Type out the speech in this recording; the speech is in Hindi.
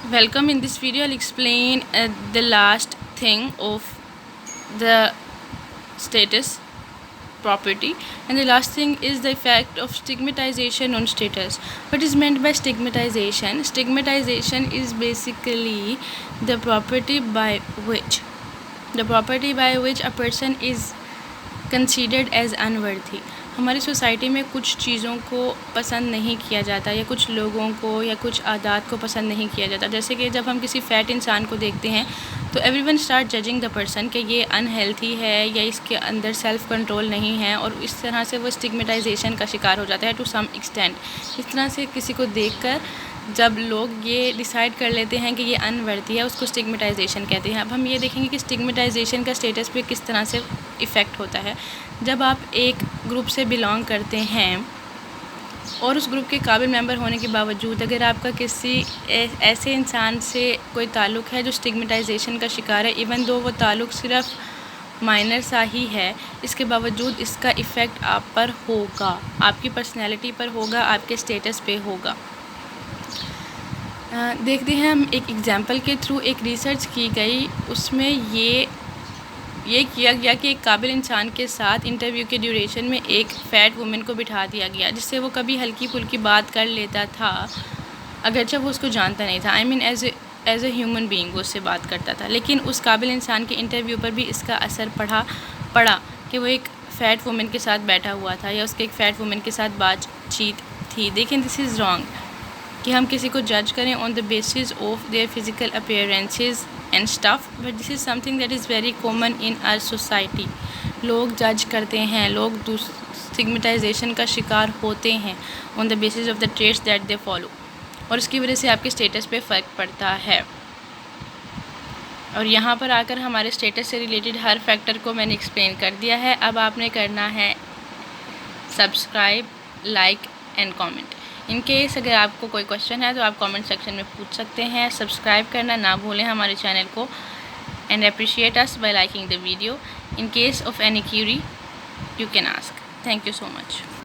Welcome. In this video I'll explain the last thing of the status property, and the last thing is the effect of stigmatization on status. What is meant by stigmatization? Stigmatization is basically the property by which a person is considered as unworthy. हमारी सोसाइटी में कुछ चीज़ों को पसंद नहीं किया जाता, या कुछ लोगों को या कुछ आदात को पसंद नहीं किया जाता। जैसे कि जब हम किसी फ़ैट इंसान को देखते हैं तो everyone start judging the person कि ये अनहेल्थी है या इसके अंदर सेल्फ़ कंट्रोल नहीं है, और इस तरह से वो स्टिग्मेटाइजेशन का शिकार हो जाता है टू सम एक्सटेंट। इस तरह से किसी को देखकर जब लोग ये डिसाइड कर लेते हैं कि ये अनवर्दी है, उसको स्टिग्मेटाइजेशन कहते हैं। अब हम ये देखेंगे कि स्टिग्मेटाइजेशन का स्टेटस पे किस तरह से इफ़ेक्ट होता है। जब आप एक ग्रुप से बिलोंग करते हैं और उस ग्रुप के काबिल मेंबर होने के बावजूद अगर आपका किसी ऐसे इंसान से कोई ताल्लुक़ है जो स्टिग्मेटाइजेशन का शिकार है, इवन दो वो ताल्लुक़ सिर्फ माइनर सा ही है, इसके बावजूद इसका इफ़ेक्ट आप पर होगा, आपकी पर्सनैलिटी पर होगा, आपके स्टेटस पे होगा। देखते हैं हम एक एग्ज़ाम्पल के थ्रू। एक रिसर्च की गई, उसमें ये किया गया कि एक काबिल इंसान के साथ इंटरव्यू के ड्यूरेशन में एक फ़ैट वुमेन को बिठा दिया गया, जिससे वो कभी हल्की फुल्की बात कर लेता था, अगरचे वो उसको जानता नहीं था। I mean as a human being वो उससे बात करता था, लेकिन उस काबिल इंसान के इंटरव्यू पर भी इसका असर पड़ा कि वो एक फ़ैट वुमेन के साथ बैठा हुआ था या उसके एक फ़ैट वुमेन के साथ बातचीत थी। देखें, दिस इज़ रॉन्ग कि हम किसी को जज करें on the basis of their physical appearances and stuff, but this is something that is very common in our society. लोग जज करते हैं, लोग स्टिग्मेटाइजेशन का शिकार होते हैं on the basis of the traits that they follow, और उसकी वजह से आपके स्टेटस पे फ़र्क पड़ता है। और यहाँ पर आकर हमारे स्टेटस से रिलेटेड हर फैक्टर को मैंने एक्सप्लेन कर दिया है। अब आपने करना है subscribe, like and comment. In case अगर आपको कोई क्वेश्चन है तो आप कमेंट सेक्शन में पूछ सकते हैं। सब्सक्राइब करना ना भूलें हमारे चैनल को, and appreciate us bye liking the video. In case of any Curie you can ask. Thank you so much.